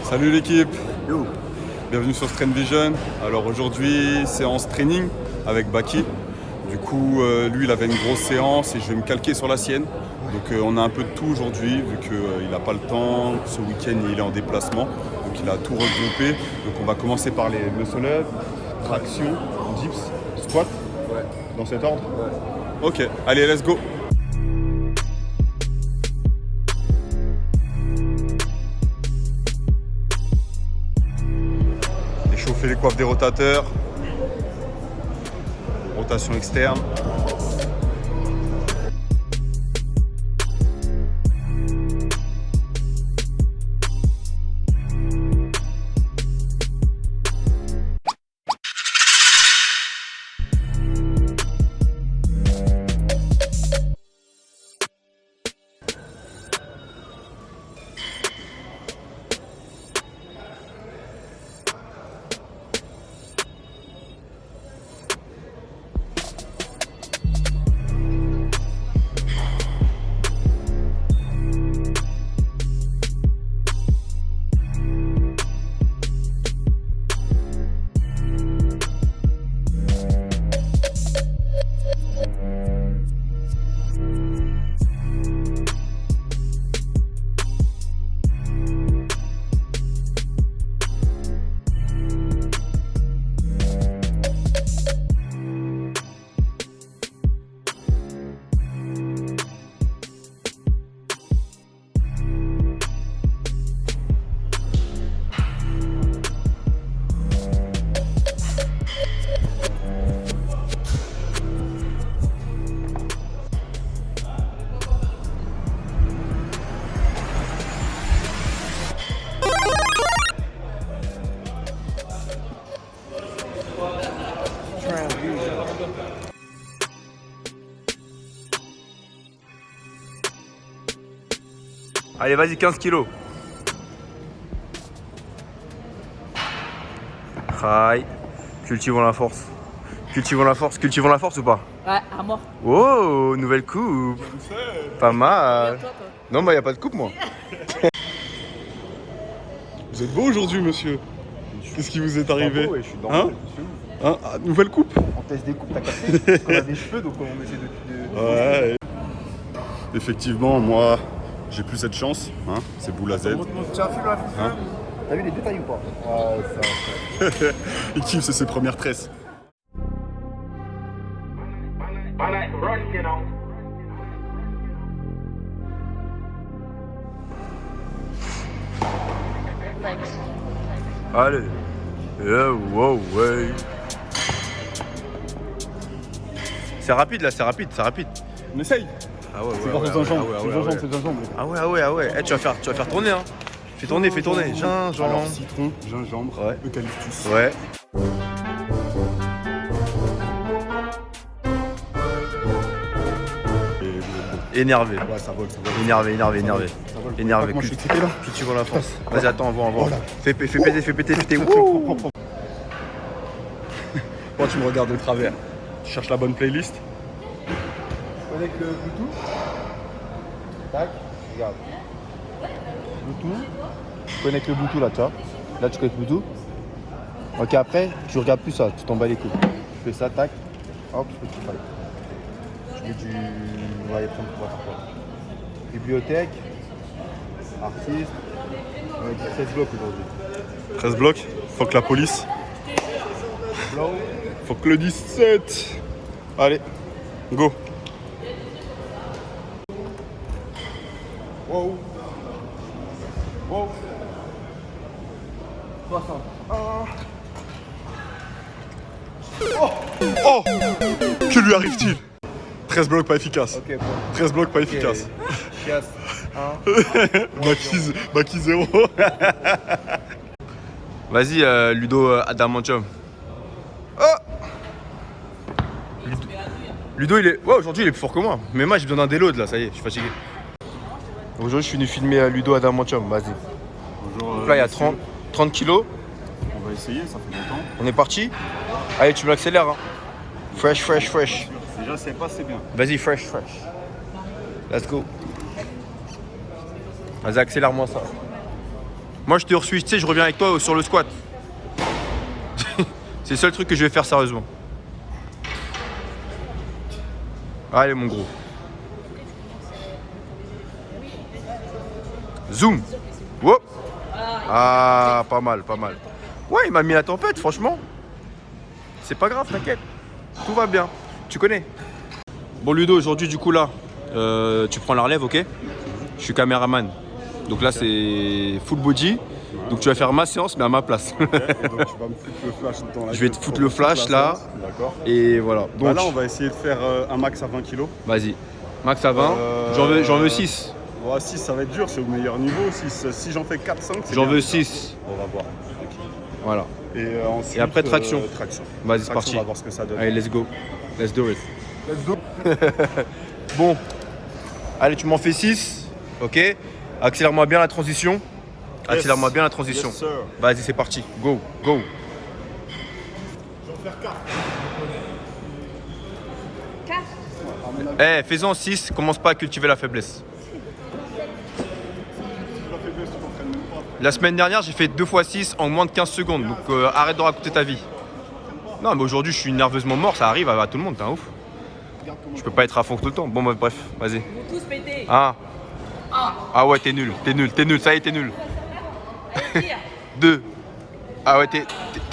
Salut l'équipe, Yo. bienvenue sur Strength Vision. Alors aujourd'hui, séance training avec Baki. Du coup, lui, il avait une grosse séance et je vais me calquer sur la sienne. Donc on a un peu de tout aujourd'hui, vu qu'il n'a pas le temps. Ce week-end, il est en déplacement, donc il a tout regroupé. Donc on va commencer par les muscle-up, traction, dips, squat. Ouais. Dans cet ordre. Ouais. Ok, allez, let's go. Échauffer les coiffes des rotateurs. Rotation externe. Allez, vas-y, 15 kilos. Aïe. Cultivons la force. Cultivons la force. Cultivons la force ou pas? Ouais, à mort. Oh, nouvelle coupe. Pas mal. Non, bah, y a pas de coupe, moi. Vous êtes beau aujourd'hui, monsieur. Qu'est-ce qui vous est arrivé? Je suis dans Hein? Nouvelle coupe? On teste des coupes, t'as capté? Parce qu'on a des cheveux, donc on essaie de... Ouais. Effectivement, moi, j'ai plus cette chance. Hein, c'est boule à Z. Hein? T'as vu les détails ou pas? Ouais, ça. Il kiffe, c'est ses premières tresses. Allez. Yeah, wow, ouais. C'est rapide là, c'est rapide. On essaye. Ah ouais, C'est grâce aux gingembre. C'est gingembre. Ah ouais. Eh, tu vas faire tourner, hein. Fais tourner. Gingembre. Alors, citron, gingembre, Ouais. eucalyptus. Ouais. Et vous êtes bon. Énervé. Ouais, ça vole. Énervé. Ça vole. Énervé. Moi, je suis excité là. Cultivons la force. Vas-y, attends, envoie. Voilà. Fais péter. Wouh. Moi, tu me regardes de travers. Tu cherches la bonne playlist. Connecte le Bluetooth. Tac, regarde. Bluetooth. Connecte le Bluetooth là, tu vois. Là, tu connectes le Bluetooth. Ok, après, tu regardes plus ça, tu t'en bats les couilles. Tu fais ça, tac. Hop, Spotify. Tu mets du. On va y prendre pour faire quoi. Bibliothèque. Artiste. On a dit 16 blocs aujourd'hui. 13 blocs. Faut que la police. Blow. Faut que le 17. Allez, go. Wow. 60. Oh, que lui arrive-t-il? 13 blocs pas efficaces. Ok, bon. 13 blocs pas efficaces. Chiasse. 1. Baki 0. Vas-y, Ludo Adamantium. Oh Ludo, il est. Ouais, aujourd'hui, il est plus fort que moi. Mais moi, j'ai besoin d'un déload là, ça y est, je suis fatigué. Aujourd'hui, je suis venu filmer Ludo Adamantium, vas-y. Bonjour. Donc là, il y a 30 kilos. On va essayer, ça fait longtemps. On est parti. Allez, tu me l'accélères. Hein. Fresh. Déjà, c'est pas, c'est bien. Vas-y, fresh. Let's go. Vas-y, accélère-moi ça. Moi, je te reçois, tu sais, je reviens avec toi sur le squat. C'est le seul truc que je vais faire sérieusement. Allez, mon gros. Zoom. Wow. Ah, pas mal, pas mal. Ouais, il m'a mis la tempête, franchement. C'est pas grave, t'inquiète. Tout va bien. Tu connais. Bon, Ludo, aujourd'hui, du coup, là, tu prends la relève, ok? Je suis caméraman. Donc là, c'est full body. Donc tu vas faire ma séance, mais à ma place. Ok, et donc tu vas me foutre le flash dans la Je vais gueule te foutre pour le toute flash la là. séance. D'accord. Et voilà. Donc Bah là, on va essayer de faire un max à 20 kg. vas-y. Max à 20. J'en veux 6. Ouais, 6, ça va être dur, c'est au meilleur niveau. Si j'en fais 4, 5, c'est J'en bien. veux 6. On va voir. Voilà. Et, ensuite, Et après, traction. traction. Vas-y, c'est Traction, parti. On va voir ce que ça donne. Allez, let's go. Let's do it. Let's go. Bon. Allez, tu m'en fais 6. Ok. Accélère-moi bien la transition. Accélère-moi bien la transition. Yes, sir. Vas-y, c'est parti. Go, go. Je vais en faire 4. 4. Fais-en 6. Commence pas à cultiver la faiblesse. La faiblesse, tu t'entraînes même pas. La semaine dernière, j'ai fait 2 x 6 en moins de 15 secondes. Donc arrête de raconter ta vie. Non, mais aujourd'hui, je suis nerveusement mort. Ça arrive à tout le monde. T'es un ouf. Je peux pas être à fond tout le temps. Bon, bah, bref, vas-y. Vous tous pétez. Ah ouais, t'es nul. Ça y est, t'es nul. Allez, tire. 2. Ah ouais, t'es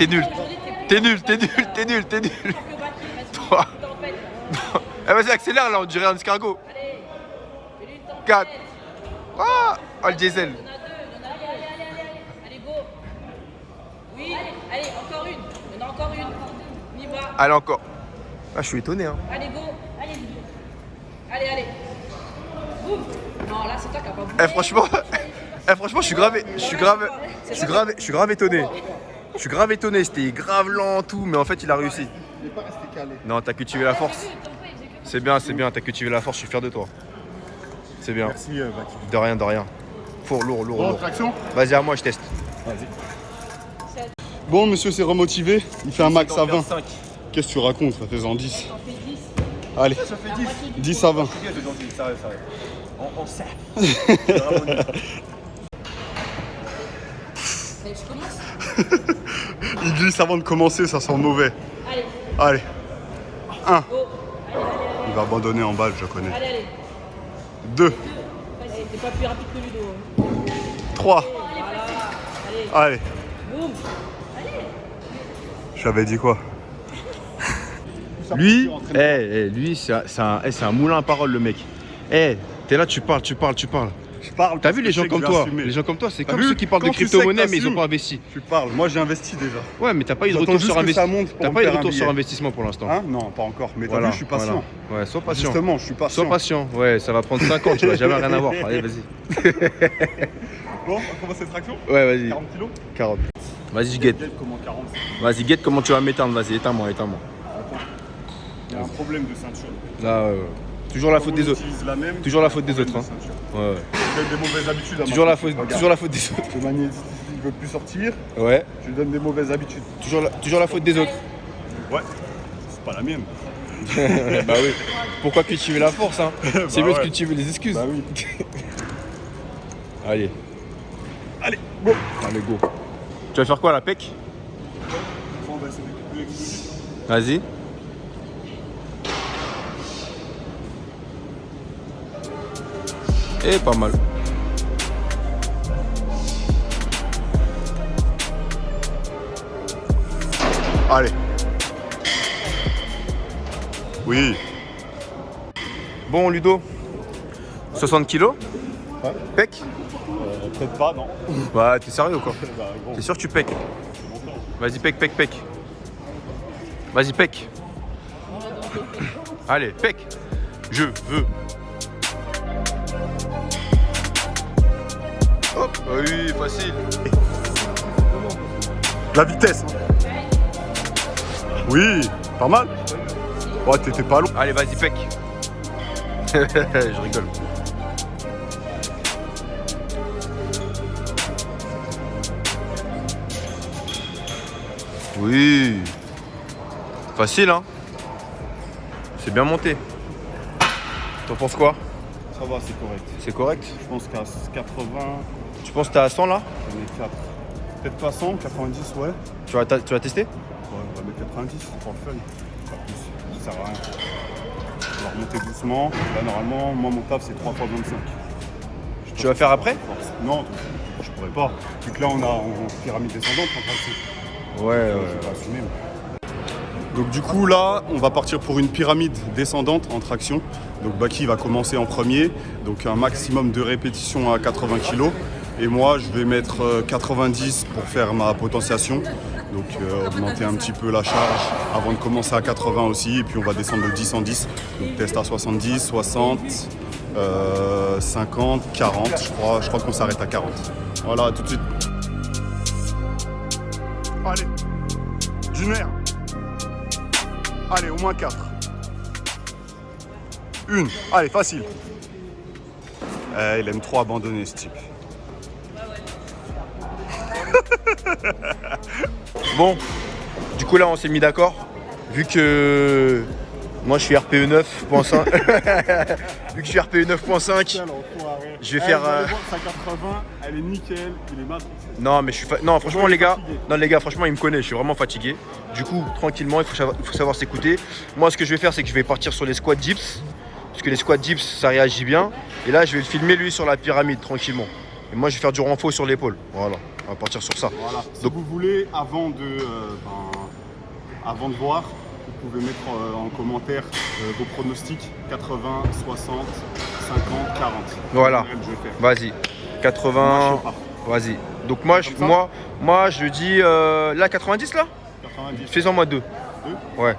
nul. Aujourd'hui, T'es nul. que battu. Vas-y. 3. Tempête. Vas-y, accélère là, on dirait un escargot. Allez. Fais-lui une tempête. 4. Ah, le diesel. Il y en a 2. Allez, go. Oui. Allez, encore une. Il y en a encore une. On y va. Allez, encore. Ah, je suis étonné, hein. Allez, go. Allez. Boum. Non, là, c'est toi qui n'as pas bougé. Franchement, je suis grave étonné. Je suis grave étonné, c'était grave lent tout, mais en fait il a réussi. Il n'est pas resté calé. Non, t'as cultivé la force. C'est bien, t'as cultivé la force, je suis fier de toi. C'est bien. Merci, Baki. De rien. Four, lourd. Bon, traction. Vas-y, à moi, je teste. Vas-y. Bon, monsieur s'est remotivé. Il fait un max à 20. Qu'est-ce que tu racontes? Fais-en 10. T'en fais 10. Allez, Ça fait 10. 10 à 20. Sérieux. On sert. Allez, je commence. Il glisse avant de commencer, ça sent mauvais. Allez, Allez, 1. go. Allez. Il va abandonner en balle, je connais. Allez. 2, Allez, t'es pas plus rapide que Ludo. 3. Allez. Allez, Boum. je t'avais dit quoi? Lui, c'est un moulin à parole, le mec. T'es là, tu parles. Je parle. T'as vu les gens comme toi? Les gens comme toi, c'est comme ceux qui parlent de crypto-monnaie, mais ils ont pas investi. Tu parles. Moi, j'ai investi déjà. Ouais, mais t'as pas eu de J'attends retour juste sur que ça investissement. monte pour T'as me pas eu de faire un retour sur billet. investissement pour l'instant. Hein? Non, pas encore. Mais t'as Voilà, vu, je suis patient. voilà. Ouais, sois patient. Justement, je suis patient. Sois patient. Ouais, ça va prendre 5 ans, tu vas jamais rien avoir. Allez, vas-y. Bon, on va commencer traction. Ouais, vas-y. 40 kilos. 40. Vas-y, je guette. Comment 40? Vas-y, guette comment tu vas m'éteindre. Vas-y, éteins-moi. Il y a un problème de ceinture. Là, toujours la faute des autres. La même, Toujours la faute des autres. problème Hein. de ceinture. Ouais. Je donne des mauvaises habitudes à Toujours ma la fille. faute des autres. Le magnétisme, il veut plus sortir. Ouais. Je lui donne des mauvaises habitudes. Toujours la faute des autres. Ouais. C'est pas la mienne. Bah oui. Pourquoi cultiver la force, hein? C'est mieux de ouais. cultiver les excuses. Bah oui. Allez. Allez, bon. Allez, go. Tu vas faire quoi, la pec? On va essayer de récupérer. Vas-y. Et pas mal. Allez. Oui. Bon, Ludo. 60 kilos. Ouais. Pec. Peut-être pas, non. Bah, t'es sérieux ou quoi? Bah, bon. T'es sûr que tu pec? Vas-y, pec. Vas-y, pec. Allez, pec. Je veux. Hop, oui, facile. La vitesse. Oui, pas mal. Ouais, t'étais pas long. Allez, vas-y, pec. Je rigole. Oui. Facile, hein? C'est bien monté. T'en penses quoi? Ça va, c'est correct. C'est correct? Je pense qu'à 80, Tu penses que t'es à 100 là? J'en ai 4. Peut-être pas 100, 90, ouais. Tu vas tester? Ouais, on va mettre 90 pour le fun. Pas plus, ça sert à rien. On va remonter doucement. Là, normalement, moi, mon taf, c'est 3 fois 25. Tu vas faire après? Non, je pourrais pas. Vu que là, on a en pyramide descendante en train de Ouais, je vais pas assumer. Donc du coup là, on va partir pour une pyramide descendante en traction. Donc Baki va commencer en premier, donc un maximum de répétitions à 80 kg. Et moi, je vais mettre 90 pour faire ma potentiation. Donc augmenter un petit peu la charge avant de commencer à 80 aussi. Et puis on va descendre de 10 en 10. Donc test à 70, 60, 50, 40. Je crois qu'on s'arrête à 40. Voilà, tout de suite. Allez, d'une merde. Allez, au moins 4. Une. Allez, facile. Il aime trop abandonner ce type. Bon, du coup là on s'est mis d'accord. Vu que moi je suis RPE 9.5. Vu que je suis RPE 9.5. Je vais faire. Sa 80, elle est nickel, il est matrixé. Non mais non franchement les gars, franchement il me connaît, je suis vraiment fatigué. Du coup tranquillement il faut savoir s'écouter. Moi ce que je vais faire c'est que je vais partir sur les squat dips. Parce que les squat dips ça réagit bien. Et là je vais le filmer lui sur la pyramide tranquillement. Et moi je vais faire du renfort sur l'épaule. Voilà, on va partir sur ça. Voilà. Si vous voulez, avant de voir, vous pouvez mettre en commentaire vos pronostics 80, 60, 50, 40. Voilà, vas-y. 80, vas-y. Donc moi je dis là 90 là 90. Fais-en moi 2. 2 Ouais.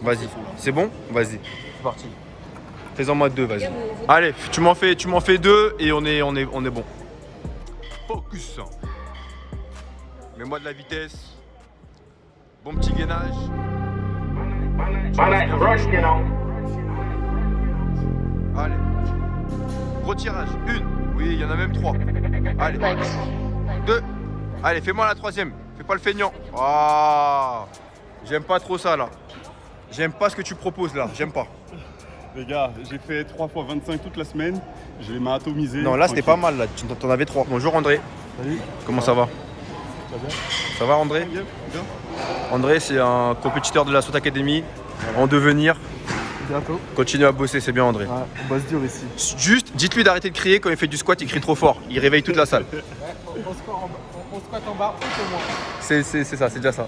Vas-y. C'est bon? Vas-y. C'est parti. Fais-en moi 2, vas-y. Allez, tu m'en fais 2 et on est bon. Focus. Mets-moi de la vitesse. Bon petit gainage. Allez. Retirage. 1. Oui, il y en a même 3. Allez. 2. Allez, fais-moi la 3e. Fais pas le feignant. Ah. J'aime pas trop ça là. J'aime pas ce que tu proposes là. J'aime pas. Les gars, j'ai fait 3 fois 25 toute la semaine. Je les mets atomisés. Non, là c'était pas mal là. Tu en avais 3. Bonjour André. Salut. Comment ça va? Ça va bien? Ça va André? Bien. André, c'est un compétiteur de la SWAT Academy en devenir. Bientôt. Continue à bosser, c'est bien André. Ouais, on bosse dur ici. Juste, dites-lui d'arrêter de crier quand il fait du squat, il crie trop fort. Il réveille toute la salle. On squatte en bas, au moins. C'est ça, c'est déjà ça.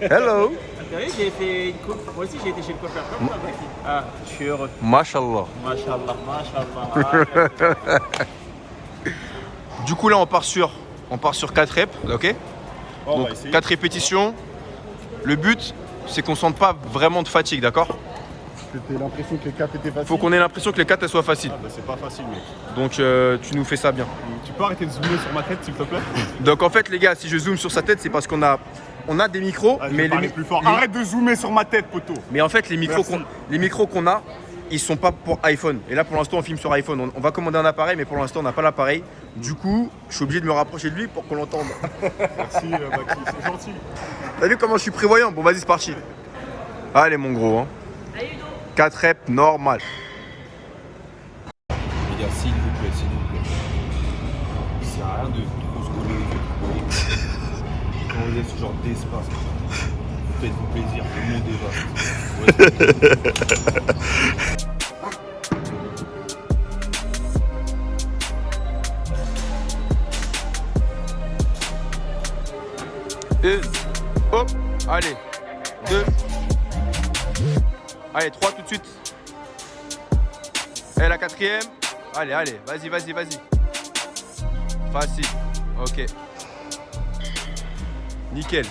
Hello. T'as vu, j'ai fait une coupe. Moi aussi, j'ai été chez le coiffeur comme ça, Baki. Ah, je suis heureux. Mashallah. Machallah. Du coup, là, on part sur 4 reps, ok? Bon, on va Donc, essayer. 4 répétitions. Le but, c'est qu'on sente pas vraiment de fatigue, d'accord? C'était l'impression que les 4 étaient faciles. Faut qu'on ait l'impression que les 4 elles soient faciles. Ah bah c'est pas facile mec. Donc, tu nous fais ça bien. Tu peux arrêter de zoomer sur ma tête s'il te plaît? Donc, en fait, les gars, si je zoome sur sa tête, c'est parce qu'on a des micros, Ah, mais plus fort. Arrête de zoomer sur ma tête poteau. Mais en fait, les micros Merci. qu'on a, ils sont pas pour iPhone. Et là, pour l'instant, on filme sur iPhone. On va commander un appareil, mais pour l'instant, on n'a pas l'appareil. Du coup, je suis obligé de me rapprocher de lui pour qu'on l'entende. Merci Baki, c'est gentil. T'as vu comment je suis prévoyant? Bon, vas-y, c'est parti. Allez, mon gros. Hein. 4 reps, normal. Les gars, s'il vous plaît. Ça sert à rien de trop se coller. Quand vous avez ce genre d'espace, faites-vous plaisir, le monde est vaste. Une. Hop. Allez. 2. Allez, 3 tout de suite. Et la 4e. Allez, vas-y. Facile. Ok. Nickel.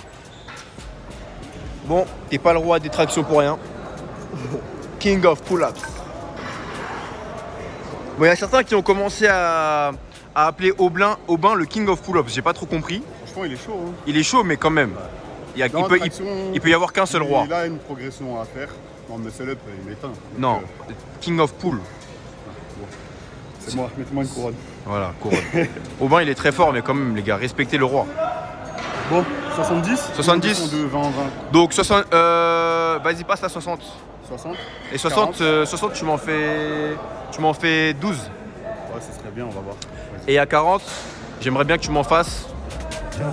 Bon, t'es pas le roi des tractions pour rien. King of pull-ups. Bon, il y a certains qui ont commencé à appeler Aubin le King of pull-ups. J'ai pas trop compris. Franchement il est chaud hein. Il est chaud, mais quand même. Il peut y avoir qu'un seul roi. Il a une progression à faire. Non mais muscle up il m'éteint. Non, King of Pool. C'est moi, mettez-moi une couronne. Voilà, couronne. Aubin il est très fort, mais quand même les gars, respectez le roi. Bon, 70 70. De 20 20. Donc 60, vas-y passe à 60. 60. Et 60, 60 tu m'en fais 12. Ouais ça serait bien, on va voir. Et à 40, J'aimerais bien que tu m'en fasses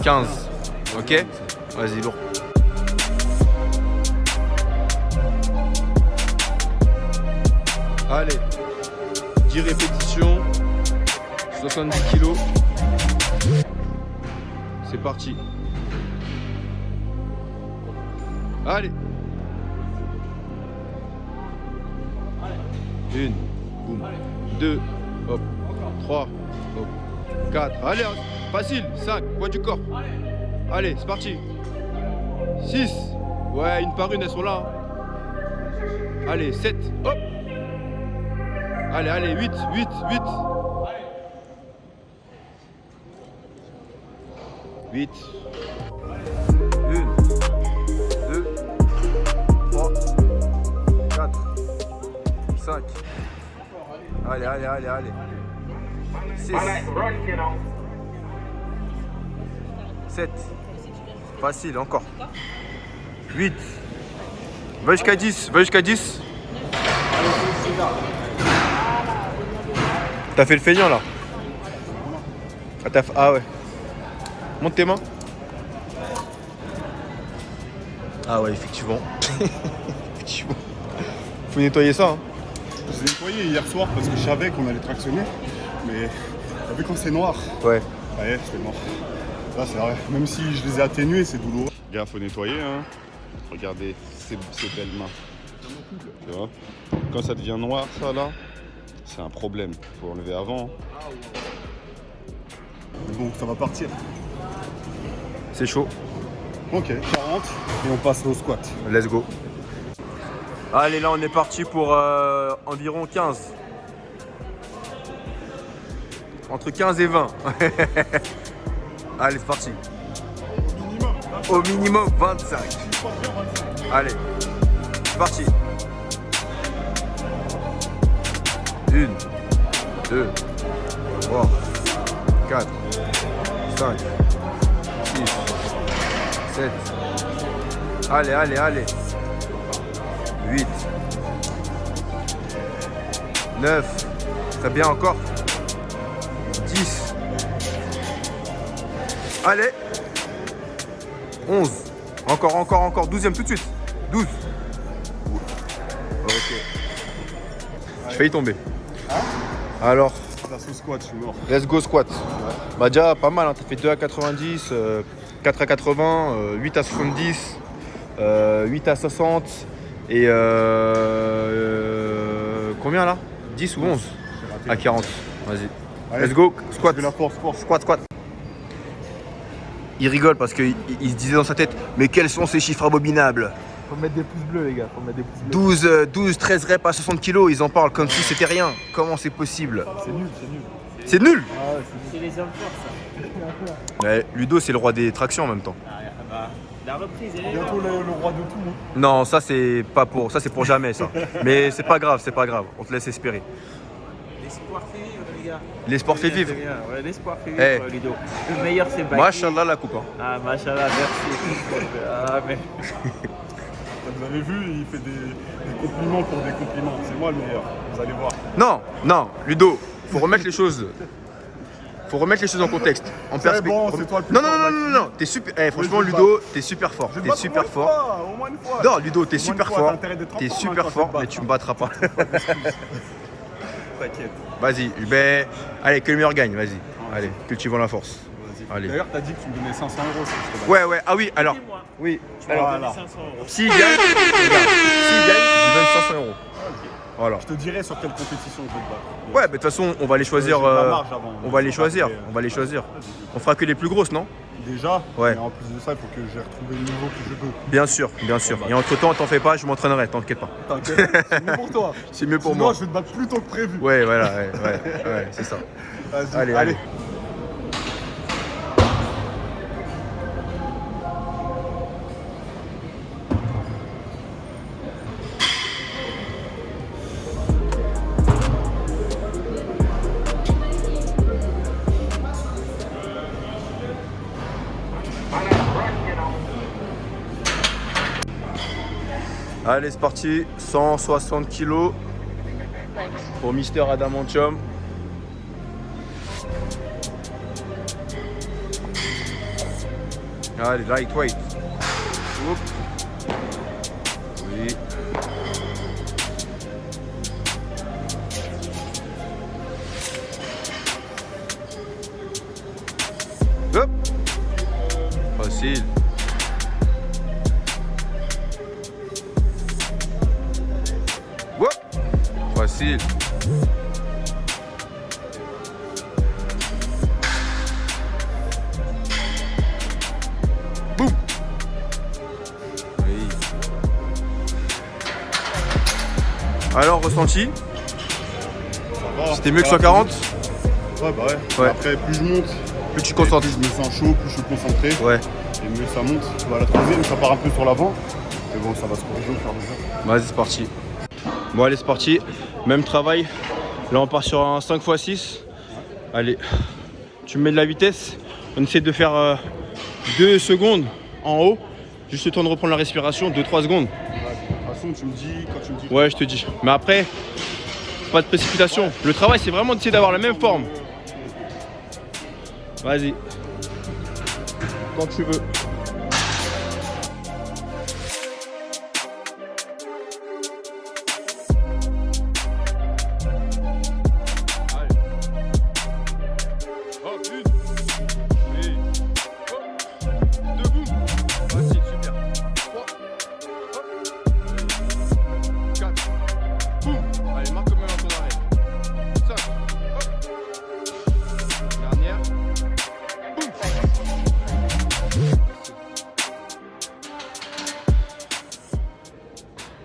15. Ok? Vas-y, lourd. Allez, 10 répétitions, 70 kilos. C'est parti. Allez. 1, boum. 2, hop. 3, hop. 4, allez, facile. 5, poids du corps. Allez, c'est parti. 6, ouais, une par une, elles sont là. Hein. Allez, 7, hop. Allez, allez, 8. 8. 1, 2, 3, 4, 5. Allez. 6. 7. Facile, encore. 8. Va jusqu'à 10. T'as fait le feignant là. Ah ouais. Monte tes mains. Ah ouais, effectivement. Faut nettoyer ça. Hein. Je l'ai nettoyé hier soir parce que je savais qu'on allait tractionner. Mais t'as vu quand c'est noir? Ouais. Ouais, c'était mort. Là, c'est vrai. Même si je les ai atténués, c'est douloureux. Gars, faut nettoyer. Hein. Regardez ces belles mains. Tu vois? Quand ça devient noir, ça là, c'est un problème. Faut enlever avant. Bon, ça va partir. C'est chaud. Ok, 40 et on passe au squat. Let's go. Allez, là on est parti pour environ 15. Entre 15 et 20. Allez, c'est parti. Au minimum 25. Allez, c'est parti. 1, 2, 3, 4, 5, 6, 7. Allez. 8. 9. Très bien encore. 10. Allez. 11. Encore. 12e tout de suite. 12. Ok. J'ai failli tomber. Alors, Passe au squat, je suis mort. let's go squat. Bah déjà pas mal, hein. T'as fait 2 à 90, 4 à 80, 8 à 70, 8 à 60 et combien là? 10 ou 11 à 40. Vas-y. Allez, Let's go, squat. j'ai la force. Squat. Il rigole parce qu'il se disait dans sa tête, mais quels sont ces chiffres abominables? Faut mettre des pouces bleus, les gars. Faut mettre des pouces bleus. 12, 13 reps à 60 kg, ils en parlent comme si c'était rien. Comment c'est possible? C'est nul. C'est nul. Ah ouais, c'est nul. C'est les hommes forts, ça. Mais Ludo, c'est le roi des tractions en même temps. La reprise, elle est là. Bientôt le roi de tout. Hein. Non, ça c'est pas pour, ça c'est pour jamais ça. Mais c'est pas grave. On te laisse espérer. L'espoir fait vivre, les gars. L'espoir fait vivre. Ouais, l'espoir fait Eh. vivre, Ludo. Le meilleur, c'est Baki. Machallah la coupe. Hein. Ah, machallah, merci. Ah, mais... Vous avez vu, il fait des compliments pour des compliments. C'est moi le meilleur, vous allez voir. Non, Ludo, faut remettre les choses. Faut remettre les choses en contexte, en C'est perspective. bon, c'est toi le plus Non, fort, non, t'es super. Eh, franchement, je vais Ludo, t'es super fort. Je vais T'es te battre super au moins fort. une fois, au moins une fois. Non, Ludo, t'es Au moins super une fois, fort. t'as intérêt d'être T'es enfant, super hein, fort, quand je mais vais tu te me battras pas. T'inquiète. Vas-y, ben, allez, que le meilleur gagne, vas-y. Allez, cultivons la force. Allez. D'ailleurs, t'as dit que tu me donnais 500 € si je te bats. Ouais, ah oui, alors. moi. Oui, Voilà. alors, s'il gagne, regarde, s'il gagne, je lui donne 500 €. Voilà. Je te dirai sur quelle compétition je vais te battre. Ouais, mais de toute façon, on va les choisir. J'ai de la marge avant. On va les choisir. Après, On va les choisir. On fera que les plus grosses, non? Déjà, Ouais. mais en plus de ça, il faut que j'ai retrouvé le niveau que je veux. Bien sûr. Et entre temps, t'en fais pas, je m'entraînerai, t'inquiète pas. T'inquiète, c'est mieux pour toi. C'est mieux pour Sinon, moi. je vais te battre plus tôt que prévu. Ouais, voilà, ouais, c'est ça. Vas-y, Allez. Allez, c'est parti, 160 kg pour Mister Adamantium. Allez, lightweight. Oup. Oui. Hop. Facile. Hop. Facile. Boum. Oui. Alors, ressenti? C'était mieux que 140? Ouais, bah ouais. Ouais. Après, plus je monte, Plus tu te concentres. plus je me sens chaud, plus je suis concentré. Ouais. Et mieux ça monte. Bah, la troisième, ça part un peu sur l'avant. Mais bon, ça va se corriger au fur et à mesure. Vas-y, c'est parti. Bon, allez, c'est parti. Même travail. Là, on part sur un 5x6. Allez, tu me mets de la vitesse. On essaie de faire 2 secondes en haut. Juste le temps de reprendre la respiration, 2-3 secondes. Ouais, de toute façon, tu me dis quand tu me dis. Ouais, je te dis. Mais après, pas de précipitation. Le travail, c'est vraiment d'essayer d'avoir la même forme. Vas-y. Quand tu veux.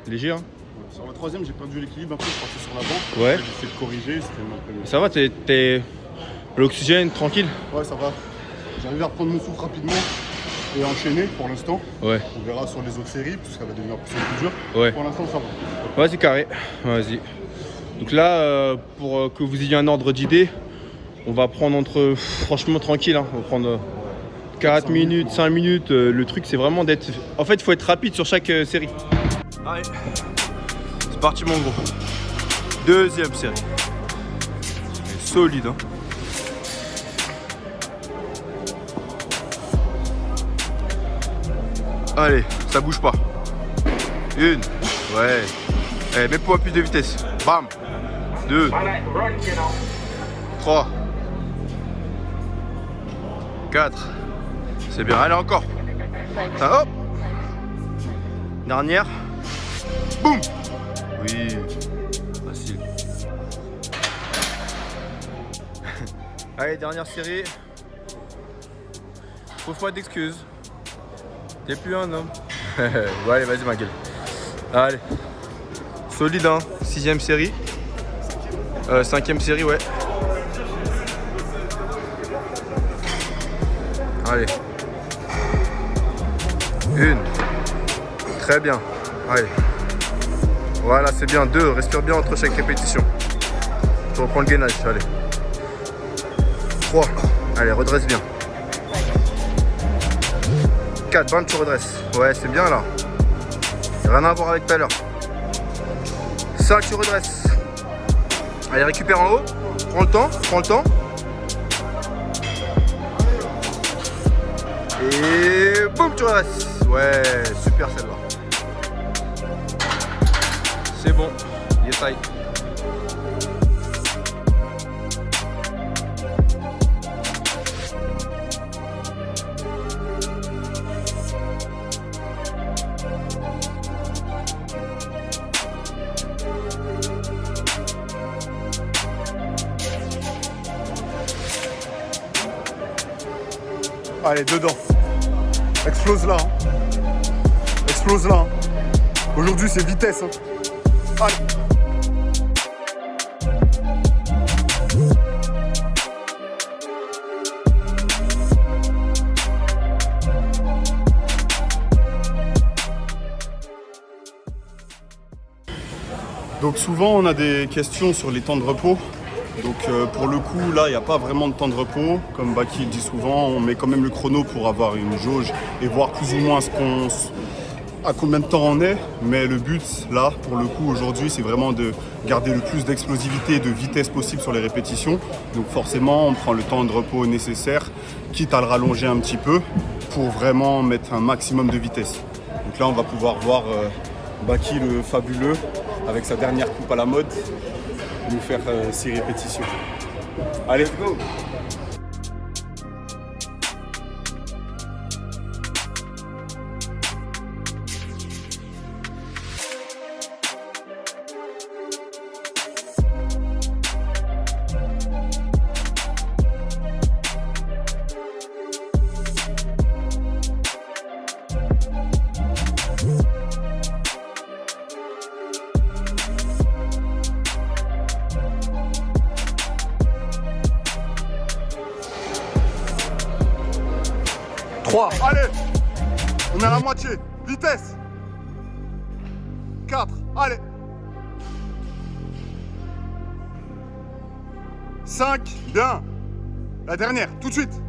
Léger, hein. Sur la troisième, j'ai perdu l'équilibre un peu, je suis parti sur l'avant. Ouais. J'ai essayé de corriger, c'était un peu mieux. Ça va, t'es l'oxygène, tranquille? Ouais, ça va. J'arrive à reprendre mon souffle rapidement et enchaîner pour l'instant. Ouais. On verra sur les autres séries, parce que ça va devenir plus dur. Ouais. Pour l'instant, ça va. Vas-y, carré. Vas-y. Donc là, pour que vous ayez un ordre d'idée, on va prendre entre... Franchement, tranquille, hein. On va prendre 4 minutes, 5 minutes. Le truc, c'est vraiment d'être... En fait, il faut être rapide sur chaque série. Allez. C'est parti, mon gros. Deuxième série. Solide, hein. Allez, ça bouge pas. Une. Ouais. Eh, mets-toi plus de vitesse. Bam. 2. 3. 4. C'est bien. Allez, encore. Ça, hop. Dernière. Boum. Oui. Facile. Allez, dernière série. Trouve pas d'excuses. T'es plus un homme. Bon, allez, vas-y, ma gueule. Allez. Solide, hein. 6ème série. 5ème série, ouais. Allez. Une. Très bien. Allez. Voilà, c'est bien. 2. Respire bien entre chaque répétition. Tu reprends le gainage. Allez. 3. Allez, redresse bien. 4. Bam, tu redresses. Ouais, c'est bien là. Rien à voir avec tout à l'heure. 5, tu redresses. Allez, récupère en haut. Prends le temps, prends le temps. Et boum, tu redresses. Ouais, super celle-là. C'est bon. Yes, I. Allez, dedans. Explose là. Hein. Explose là. Hein. Aujourd'hui, c'est vitesse. Hein. Allez. Donc souvent, on a des questions sur les temps de repos. Donc pour le coup, là, il n'y a pas vraiment de temps de repos. Comme Baki le dit souvent, on met quand même le chrono pour avoir une jauge et voir plus ou moins à combien de temps on est, mais le but là, pour le coup, aujourd'hui, c'est vraiment de garder le plus d'explosivité et de vitesse possible sur les répétitions. Donc forcément, on prend le temps de repos nécessaire, quitte à le rallonger un petit peu, pour vraiment mettre un maximum de vitesse. Donc là, on va pouvoir voir Baki le fabuleux, avec sa dernière coupe à la mode, nous faire 6 répétitions. Allez, go! Allez, on est à la moitié, vitesse. 4, allez. 5, bien. La dernière, tout de suite.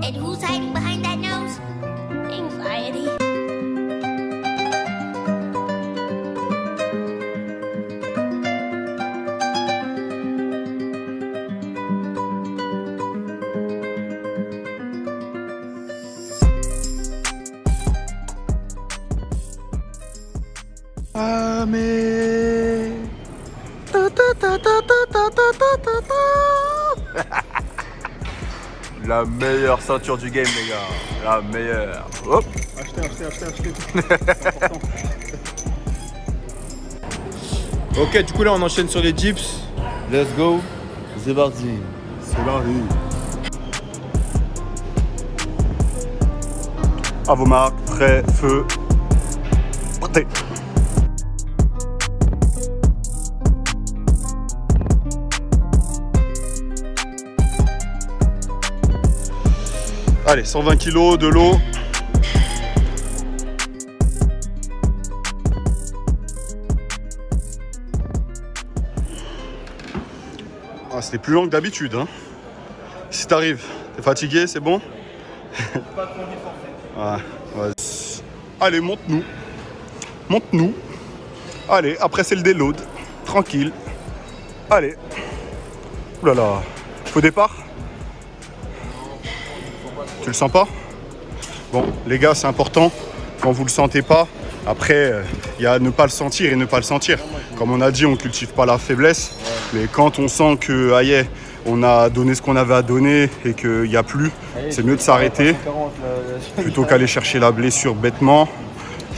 And who's hiding behind that nose? Anxiety. Ah mais... Ta ta ta ta ta ta ta ta ta. La meilleure ceinture du game les gars. La meilleure. Hop. Achetez. Ok, du coup là on enchaîne sur les dips. Let's go. C'est parti. C'est parti. À vos marques, prêt, feu, partez. Allez, 120 kg de l'eau. Ah, c'était plus long que d'habitude. Hein. Si t'arrives, t'es fatigué, c'est bon? Pas trop envie de forfait. Ouais. Allez, monte-nous. Monte-nous. Allez, après c'est le déload. Tranquille. Allez. Ouh là là. Faux départ? Tu le sens pas? Bon, les gars, c'est important. Quand vous le sentez pas, après, il y a ne pas le sentir et ne pas le sentir. Comme on a dit, on cultive pas la faiblesse. Mais quand on sent que, aïe, on a donné ce qu'on avait à donner et qu'il n'y a plus, c'est mieux de s'arrêter plutôt qu'aller chercher la blessure bêtement.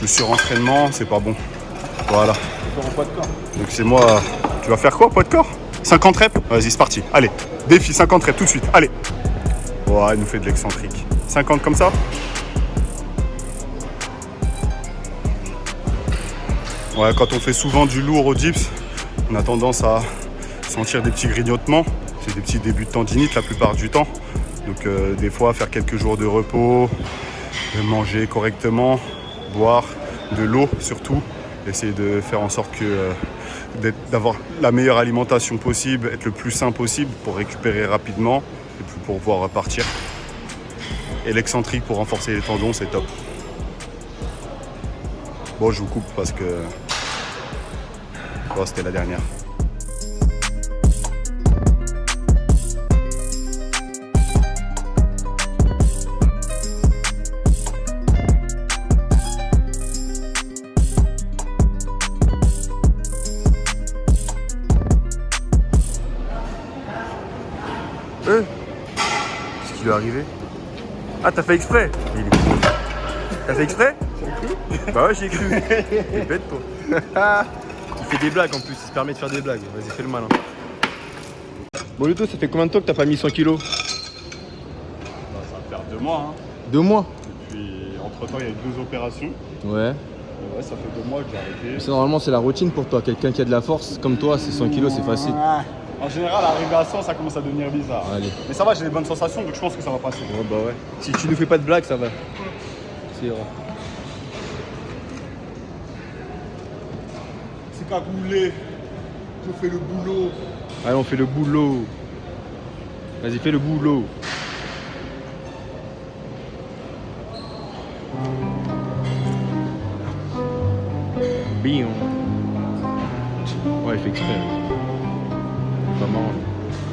Le surentraînement, c'est pas bon. Voilà. Donc c'est moi. Tu vas faire quoi, poids de corps? 50 reps? Vas-y, c'est parti. Allez, défi 50 reps tout de suite. Allez. Ouais, il nous fait de l'excentrique. 50 comme ça? Ouais, quand on fait souvent du lourd au dips, on a tendance à sentir des petits grignotements. C'est des petits débuts de tendinite la plupart du temps. Donc des fois, faire quelques jours de repos, manger correctement, boire de l'eau surtout. Essayer de faire en sorte que d'avoir la meilleure alimentation possible, être le plus sain possible pour récupérer rapidement et pour pouvoir repartir. Et l'excentrique pour renforcer les tendons, c'est top. Bon, je vous coupe parce que bon, c'était la dernière. Qu'est-ce qui lui est arrivé? Ah, t'as fait exprès? Il est con. T'as fait exprès? Bah ouais, j'ai cru. T'es bête, toi. Il fait des blagues en plus, il se permet de faire des blagues. Vas-y, fais le malin. Bon, Ludo, ça fait combien de temps que t'as pas mis 100 kilos? Bah, ça va faire 2 mois. Hein. 2 mois. Et puis entre temps, il y a eu 2 opérations. Ouais. Et ouais, ça fait 2 mois que j'ai arrêté. Normalement, c'est la routine pour toi. Quelqu'un qui a de la force comme toi, c'est 100 kilos, c'est facile. En général, arrivé à 100, ça commence à devenir bizarre. Allez. Mais ça va, j'ai des bonnes sensations, donc je pense que ça va passer. Ouais, bah ouais. Si tu nous fais pas de blagues, ça va. C'est vrai. C'est cagoulé. Je fais le boulot. Allez, on fait le boulot. Vas-y, fais le boulot. Bion. Ouais, il fait exprès. C'est pas marrant.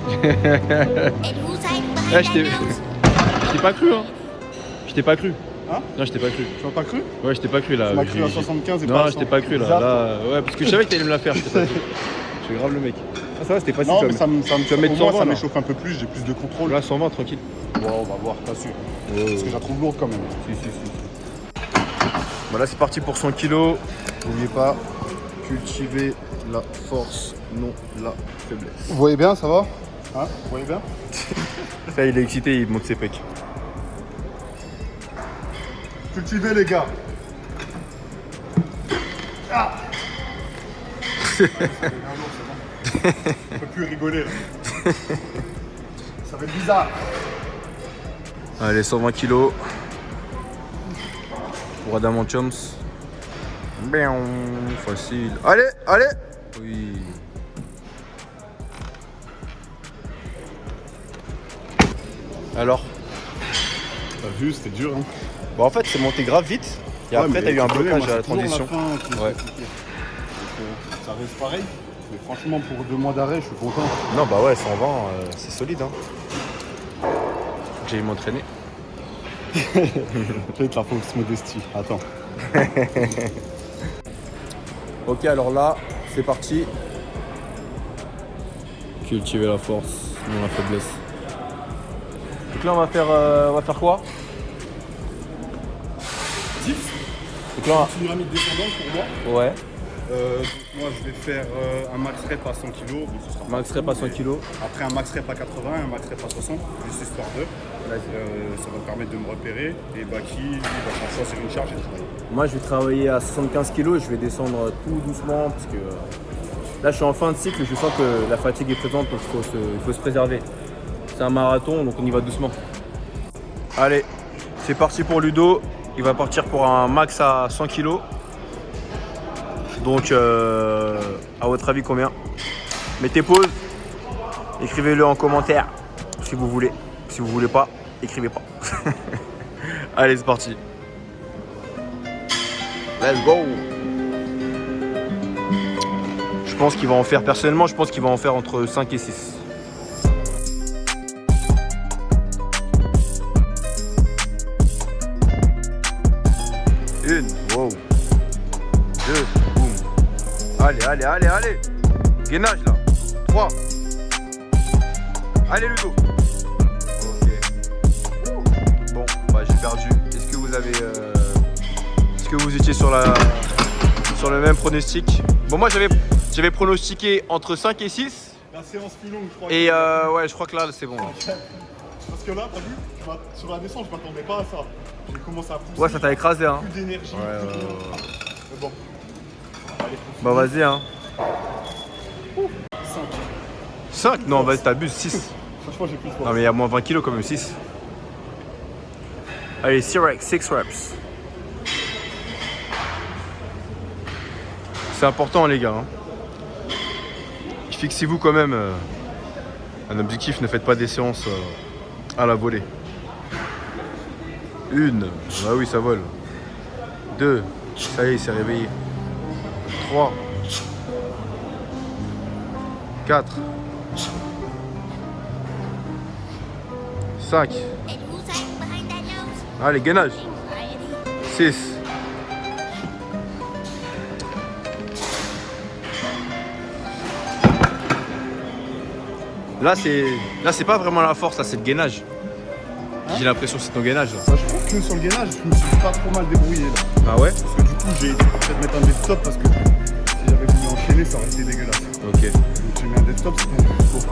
And who's hiding behind Eh, that nose? je t'ai pas cru, hein. Je t'ai pas cru. Hein? Non, je t'ai pas cru. Tu m'as pas cru? Ouais, je t'ai pas cru là. Tu m'as cru à 75 et pas Non, à je t'ai 100. pas cru là. Bizarre. Là, ouais, parce que je savais que t'allais me la faire. Je t'ai pas cru. Je suis grave le mec. Ah, ça va, c'était facile Non, quand mais même. ça me Tu vas mettre au moins, 120, ça là. m'échauffe un peu plus, j'ai plus de contrôle. Là, 120, tranquille. Ouais, on va voir, pas sûr. Parce que je la trouve lourde quand même. Si. Bon, là, c'est parti pour 100 kilos. N'oubliez pas, cultiver la force, non la faiblesse. Vous voyez bien, ça va? Hein? Vous voyez bien? Ça, il est excité, il monte ses pecs. Cultivez les gars. Ah. On peut plus rigoler là. Ça va être bizarre. Allez, 120 kilos. Pour Adam Chums. Bien, facile. Allez. Oui. Alors? T'as vu, c'était dur hein. Bon, en fait, c'est monté grave vite. Et Ouais, après, mais t'as eu un tu connais, blocage moi, à la c'est toujours transition. fin qui est Ouais. compliqué. Donc, ça reste pareil. Mais franchement, pour 2 mois d'arrêt, je suis content. Non, bah ouais, 120, c'est solide. Hein. J'ai m'entraîner. Peut-être la fausse modestie. Attends. Ok, alors là, c'est parti. Cultiver la force, non la faiblesse. Donc là, on va faire quoi? Dips, Donc là, une pyramide descendante pour moi. ouais, Donc moi, je vais faire un max rep à 100 kg. Bon, ce sera pas max rep beaucoup, à 100 mais kg. Après un max rep à 80 et un max rep à 60, juste histoire de. Ça va me permettre de me repérer. Et Baki, lui, va choisir une charge et travailler. Moi, je vais travailler à 75 kg. Je vais descendre tout doucement parce que là, je suis en fin de cycle. Je sens que la fatigue est présente, donc il faut se préserver. C'est un marathon, donc on y va doucement. Allez, c'est parti pour Ludo. Il va partir pour un max à 100 kg. Donc, à votre avis, combien? Mettez pause. Écrivez-le en commentaire si vous voulez. Si vous voulez pas, écrivez pas. Allez, c'est parti. Let's go. Je pense qu'il va en faire, personnellement, je pense qu'il va en faire entre 5 et 6. Une, wow. Deux, boum. Allez. Gainage là. 3. Allez Ludo. Ok. Bon, bah j'ai perdu. Est-ce que vous avez... Est-ce que vous étiez sur le même pronostic? Bon, moi j'avais pronostiqué entre 5 et 6. La séance plus longue, je crois. Et ouais, je crois que là c'est bon. Parce que là, t'as vu, sur la descente, je m'attendais pas à ça. J'ai commencé à pousser. Ouais, ça t'a écrasé hein. Plus d'énergie. Ouais. Mais bon. Allez, Bah vas-y hein. 5. 5? Non, vas-y, t'abuses. 6. Franchement, j'ai plus de Non force. mais il y a moins 20 kilos quand même, 6. Allez, 6 reps. C'est important les gars. Hein. Fixez-vous quand même un objectif, ne faites pas des séances à la volée. 1, bah oui ça vole. 2, ça y est, il s'est réveillé. 3, 4, 5, And who's hiding behind that nose? allez gainage. Anxiety. 6. Là c'est pas vraiment la force, là c'est le gainage. J'ai l'impression que c'est ton gainage là. Bah, je trouve que sur le gainage, je me suis pas trop mal débrouillé là. Ah ouais? Parce que du coup, j'ai peut-être mettre un dead stop parce que si j'avais voulu enchaîner, ça aurait été dégueulasse. Ok. Donc j'ai mis un dead stop, c'était un peu faux.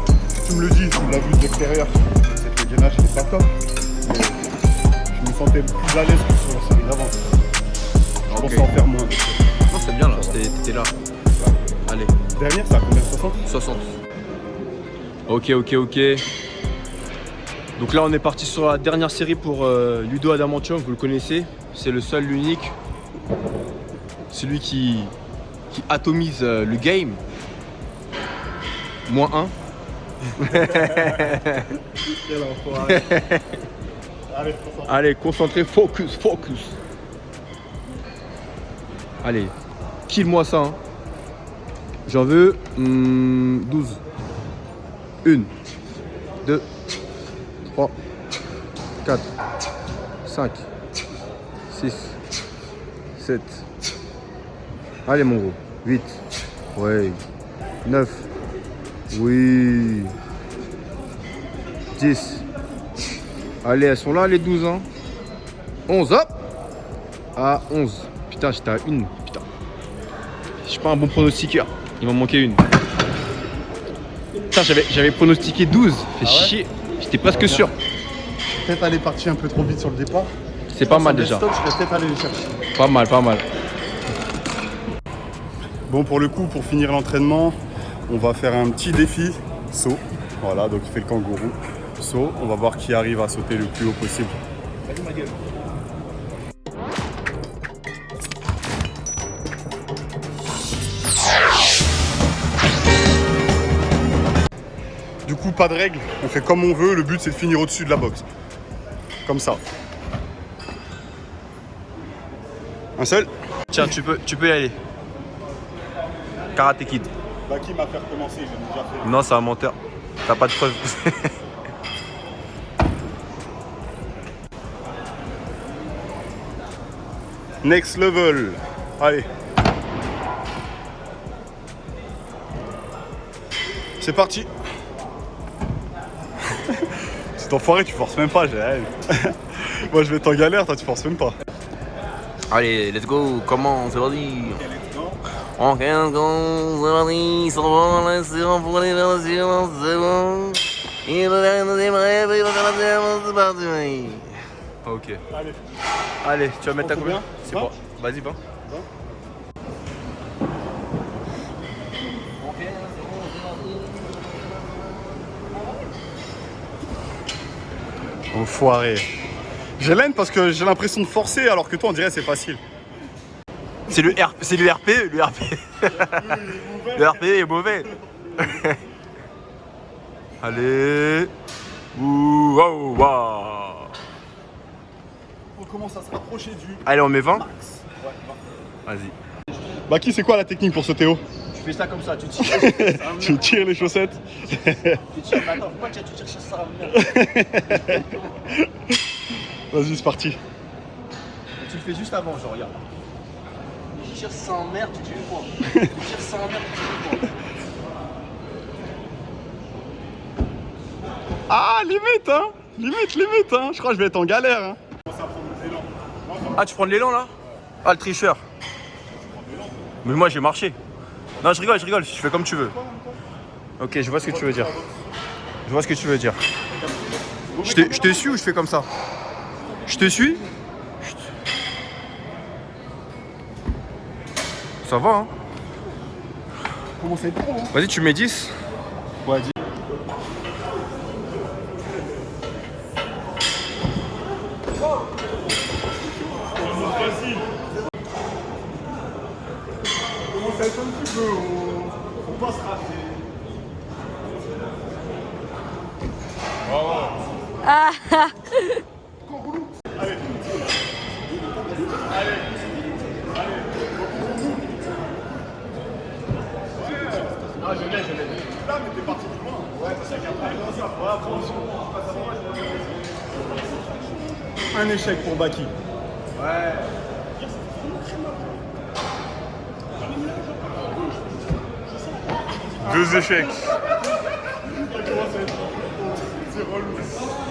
tu me le dis, tu l'as vu de l'extérieur. Cette gainage, il est pas top. Mais je me sentais plus à l'aise que sur la série d'avant. Je pensais en faire moins. Non, c'était bien là, t'étais là. Allez, Dernière, ça a combien? 60? 60. Ok. Donc là, on est parti sur la dernière série pour Ludo Adamantium, vous le connaissez. C'est le seul, l'unique. Celui qui atomise le game. -1. Allez, concentré, focus. Allez, kill-moi ça. Hein. J'en veux 12. 1, 2, 3, 4, 5, 6, 7. Allez mon gros. 8. Ouais. 9. Oui. 10. Allez, elles sont là les 12 hein. 11, hop. Ah, 11. Putain, j'étais à 1. Putain. Je suis pas un bon pronostiqueur. Il m'en manquait une. Putain, j'avais pronostiqué 12. Fait chier. J'étais presque sûr. Peut-être aller partir un peu trop vite sur le départ. C'est pas mal déjà. Je vais peut-être aller les chercher. Pas mal. Bon, pour le coup, pour finir l'entraînement, on va faire un petit défi saut. Voilà, donc il fait le kangourou. Saut, on va voir qui arrive à sauter le plus haut possible. Vas-y, ma gueule. Du coup, pas de règle, on fait comme on veut. Le but, c'est de finir au-dessus de la boxe. Comme ça. Un seul. Tiens, tu peux y aller. Karate Kid. Bah, qui m'a fait recommencer? J'ai déjà fait. Non, c'est un menteur. T'as pas de preuve. Next level. Allez. C'est parti. Cet enfoiré, tu forces même pas, j'ai la haine. Moi, je vais être en galère, toi, tu forces même pas. Allez, let's go. Comment c'est parti. On 15 secondes, c'est parti. Ils s'en vont, là, c'est bon pour aller vers le ciel, c'est bon. Il va faire une deuxième rêve, il va faire la deuxième, c'est parti. Ok. Allez, tu vas mettre ta combien? C'est bon. Vas-y, va. Enfoiré. J'ai l'aine parce que j'ai l'impression de forcer alors que toi on dirait c'est facile. C'est le RP. Le RP est mauvais. Allez. Ouh, waouh, waouh. On commence à se rapprocher du Allez, on met 20. max. Vas-y. Baki, c'est quoi la technique pour sauter haut? Tu fais ça comme ça, tu tires. Tu tires les chaussettes. Tu tires, mais attends, pourquoi tu tires sur ça? Vas-y, c'est parti. Tu le fais juste avant, genre, regarde. Tu tires sans merde, tu tires une fois. Tu tires sans merde, tu tires une fois. Ah, limite, hein. Limite, hein. Je crois que je vais être en galère, hein. Ah, tu prends de l'élan là? Ah, le tricheur. Mais moi j'ai marché. Non, je rigole, je fais comme tu veux. Ok, je vois ce que tu veux dire. Je te suis ou je fais comme ça? Je te suis? Ça va, hein? Comment ça être pro, hein? Vas-y, tu mets 10. Ouais, dis. Ça va être un petit peu, on passe raté. Allez. Ah, je l'ai. Là, mais t'es parti plus loin. Ouais, c'est qu'après, ça. Voilà, attention. Un échec pour Baki. Ouais. 2 échecs. C'est relou.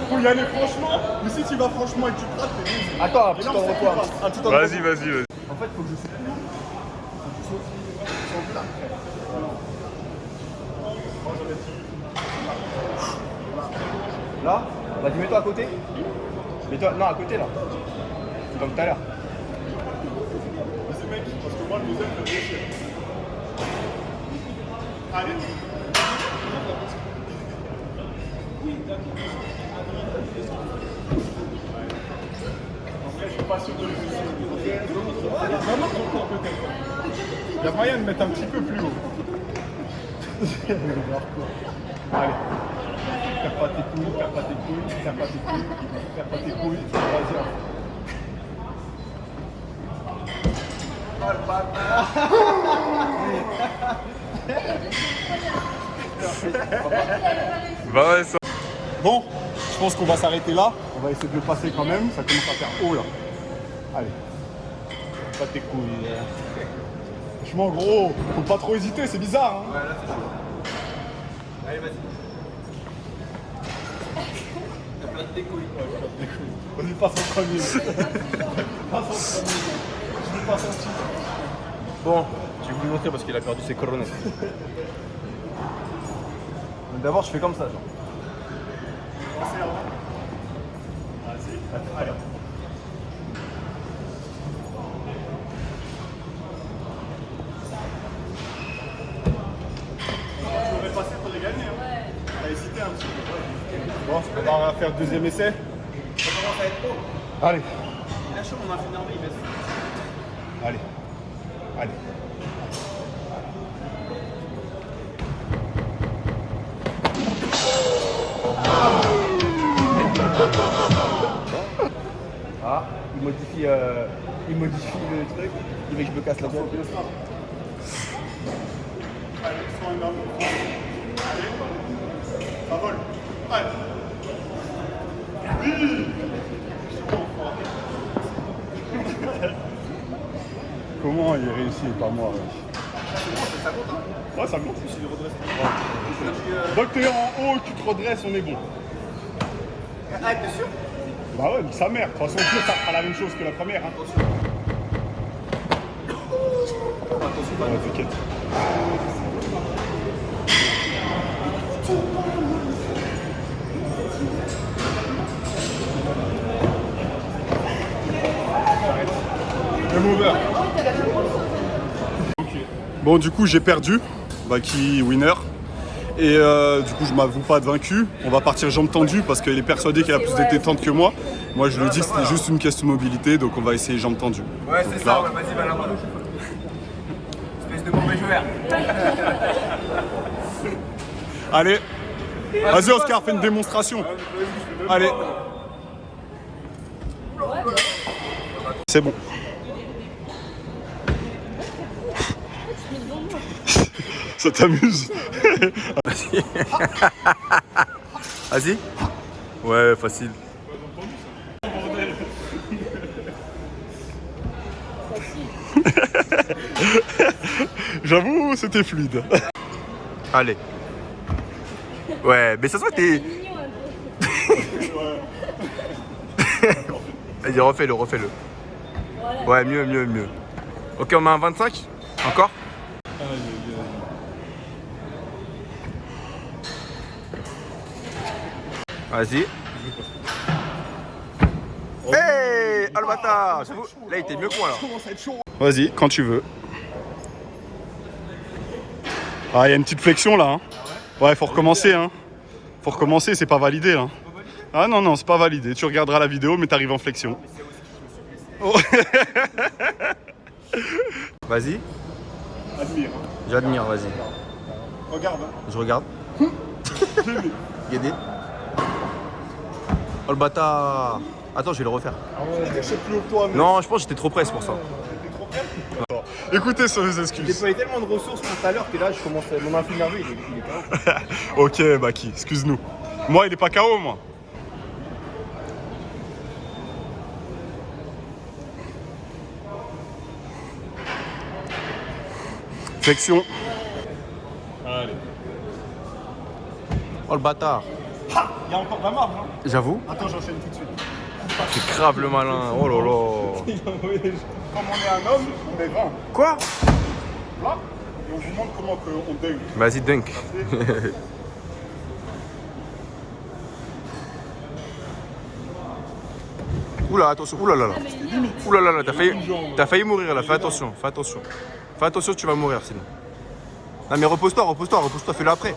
Faut y aller franchement, mais si tu vas franchement et que tu te rates, t'es nul. Attends, un petit temps de repos. Vas-y. En fait, faut que je saute. Là, vas-y, mets-toi à côté. Mets-toi, non, à côté là. Comme tout à l'heure. Vas-y mec, parce que moi le deuxième, je vais déchirer. Allez. En vrai, je suis pas sûr de le faire. Il y a moyen de mettre un petit peu plus haut. Allez. Perds pas tes couilles, perds pas tes couilles, perds pas tes couilles, perds pas tes couilles. Vas-y. Bah ouais, ça. Bon, je pense qu'on va s'arrêter là. On va essayer de le passer quand même. Ça commence à faire haut là. Allez. Pas tes couilles. Franchement, gros, faut pas trop hésiter, c'est bizarre. Hein. Ouais, là c'est chaud. Allez, vas-y. T'as plein de tes couilles. Vas-y, passe en premier. Passe en premier. Je vais pas sortir. Bon, je vais vous le montrer parce qu'il a perdu ses coronettes. D'abord, je fais comme ça, genre. Allez. Tu aurais passé pour les gagner. Hein. T'as hésité un petit peu. Bon, on va faire deuxième essai. Ça commence à être haut. Allez. Il a chaud, mon infirmière, il baisse. Allez. Allez. Ah, il modifie le truc. Il veut que je me casse la gueule. Allez, sois un homme. Allez. Ça vole. Allez. Comment il réussit et pas moi? Ouais, ça compte. Donc t'es en haut, tu te redresses, on est bon. Ah, t'es sûr? Bah ouais, sa mère. De toute façon, ça fera la même chose que la première. Hein. Ouais, t'inquiète. Game over. Bon, du coup, j'ai perdu. Baki winner. Et du coup, je m'avoue pas de vaincu. On va partir jambes tendues parce qu'elle est persuadée qu'elle a plus de détente que moi. Moi, je lui dis que c'était juste une question de mobilité, donc on va essayer jambes tendues. Ouais, Donc c'est là, ça, ouais, vas-y, va là-bas. Espèce de mauvais joueur. Allez. Vas-y, Oscar, fais une démonstration. Allez. C'est bon. Ça t'amuse? Vas-y. Ouais, facile. J'avoue, c'était fluide. Allez. Ouais, mais ça se voit que t'es... Vas-y, refais-le, refais-le. Ouais, mieux, mieux, mieux. Ok, on met un 25? Encore? Vas-y. Hey, oh le bâtard. J'avoue, là il était mieux que moi là. Vas-y, quand tu veux. Ah, il y a une petite flexion là. Hein. Ouais, faut recommencer. Hein. Faut recommencer, c'est pas validé là. Ah non, non, c'est pas validé. Tu regarderas la vidéo, mais t'arrives en flexion. Oh. Vas-y. Admire. Hein. J'admire, vas-y. Regarde. Hein. Je regarde. Guédé. Oh le bâtard. Attends, je vais le refaire. Je sais plus que toi, mais... Non, je pense que j'étais trop près, c'est pour ça. Écoutez sur les J'ai excuses. déployé tellement de ressources pour tout à l'heure que là, je commence à... Mon infime nerveux, il est KO. Ok, Baki, excuse-nous. Moi, il est pas KO, moi. Flexion. Allez. Oh le bâtard. Il y a encore de la marge, hein. J'avoue. Attends, j'enchaîne tout de suite. C'est grave le malin. Oh là là. Comme on est un homme, on est 20. Quoi? Là, et on vous montre comment on dunk. Vas-y, dunk. Oula, attention. Oula là là. Oula là là, t'as failli mourir là. Fais attention, fais attention. Fais attention, tu vas mourir sinon. Non mais repose-toi, fais-le après.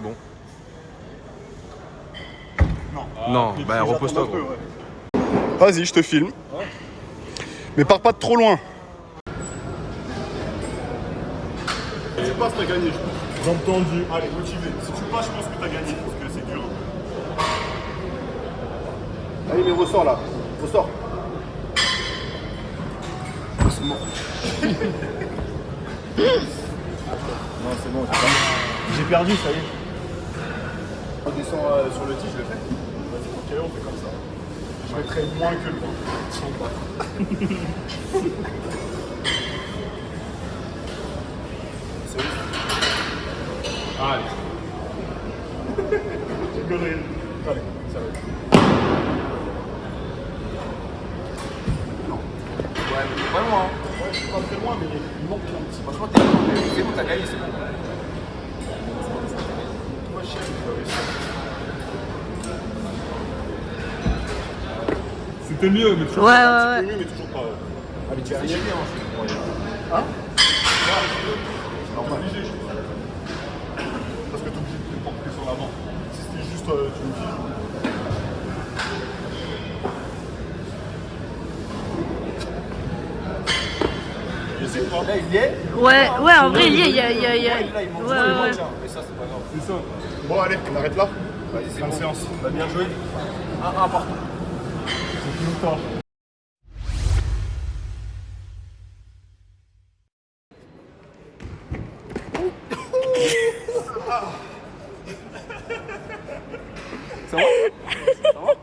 Bon. Non, bah repose-toi. Gros. Vas-y, je te filme. Mais pars pas de trop loin. Tu passes, t'as gagné, je pense. Jambes tendues. Allez, motivé. Si tu passes, je pense que t'as gagné, parce que c'est dur. Allez, mais ressort là. Ressort. C'est mort. Non, c'est bon, j'ai perdu, ça y est. On descend sur le tige, je le fais. Vas-y, ok, on fait comme ça. Je mettrai moins que le vent. Allez. Allez, ça va. Ouais, mais t'es pas loin. Ouais, je suis pas très loin, mais il manque un petit. Franchement, t'es bon. C'est bon, t'as gagné, c'est bon. Moi, je sais que tu peux réussir. C'était mieux, mais toujours Ouais, pas. ouais, C'était mieux, mais toujours pas. Ah, mais tu fais chier, hein. C'est normal. Obligé, je crois. Parce que t'es obligé de te porter sur l'avant. Si c'était juste tu me files. J'essaie pas. Là, il y est. Ouais, en vrai, il y a. Là, il manque Ouais, ouais. tiens. Mais ça, c'est pas grave. C'est ça. Bon, allez, on arrête là. Vas-y, c'est Fin de bon. séance. Bah, bien joué. 1-1 partout. C'est plus longtemps. Ça va? Ça va?